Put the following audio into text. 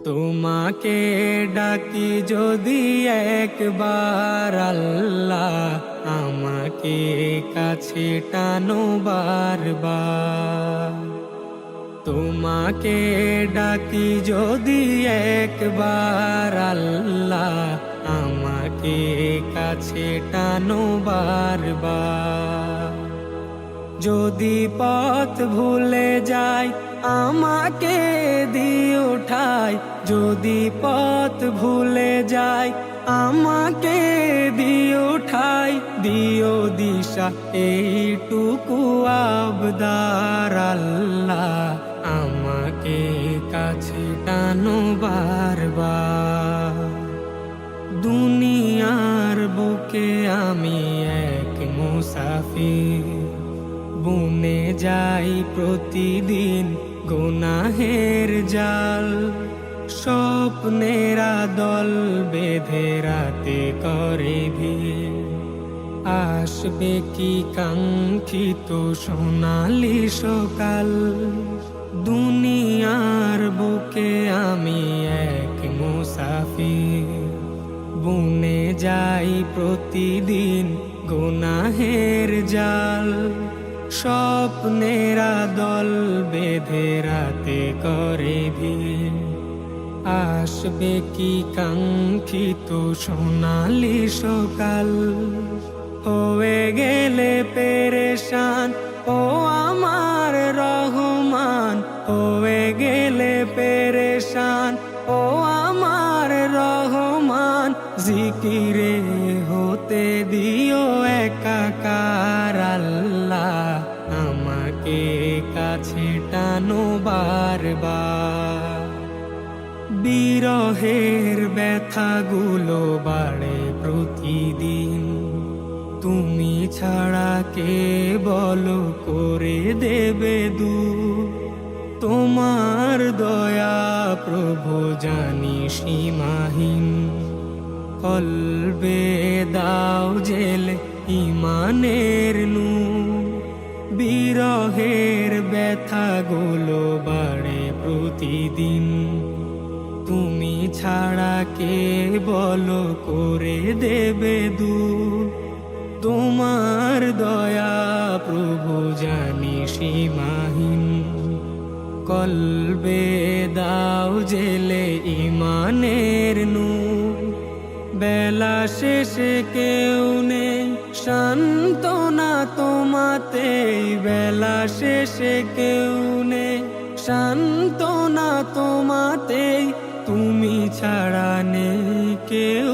তোমাকে ডাকি যদি একবার আল্লাহ, আমাকে কাছে টানো বারবার। তোমাকে ডাকি যদি একবার আল্লাহ, আমাকে কাছে টানো বারবার। যদি পথ ভুলে যাই আমাকে দিও ঠাই, যদি পথ ভুলে যাই আমাকে দিও ঠাই, দিও দিশা এইটুকু আবদার আল্লাহ, আমাকে কাছে টানো বারবার। দুনিয়ার বুকে আমি এক মুসাফির, বুনে যাই প্রতিদিন গুনাহের জাল। স্বপ্নেরা দল বেঁধে রাতে করে ভিড়, আসবে কি কাঙ্ক্ষিত সোনালি সকাল। দুনিয়ার বুকে আমি এক মুসাফির, বুনে যাই প্রতিদিন গুনাহের জাল। স্বপ্নেরা দল বেঁধে রাতে করে ভিড়, আসবে কি কাঙ্ক্ষিত সোনালি সকাল। হয়ে গেলে পেরেশান ও আমার রহমান, হয়ে গেলে পেরেশান ও আমার রহমান। জিকিরে হতে দিও একাকার আল্লাহ, আমাকে কাছে টানো বারবার। বিরহের ব্যথাগুলো বাড়ে প্রতিদিন, তুমি ছাড়া কে বলো করে দেবে দূর। তোমার দয়া প্রভু জানি সীমাহীন, কলবে দাও জেলে ইমানের নূর। বিরহের ব্যথাগুলো বাড়ে প্রতিদিন, তুমি ছাড়া কে বলো করে দেবে দূর। তোমার দয়া প্রভু জানি সীমাহীন, কলবে দাও জেলে ইমানের নূর। বেলা শেষে কেউ নেই সান্ত্বনা তোমাতেই, বেলা শেষে কেউ নেই সান্ত্বনা তোমাতেই। তুমি ছাড়া নেই কেউ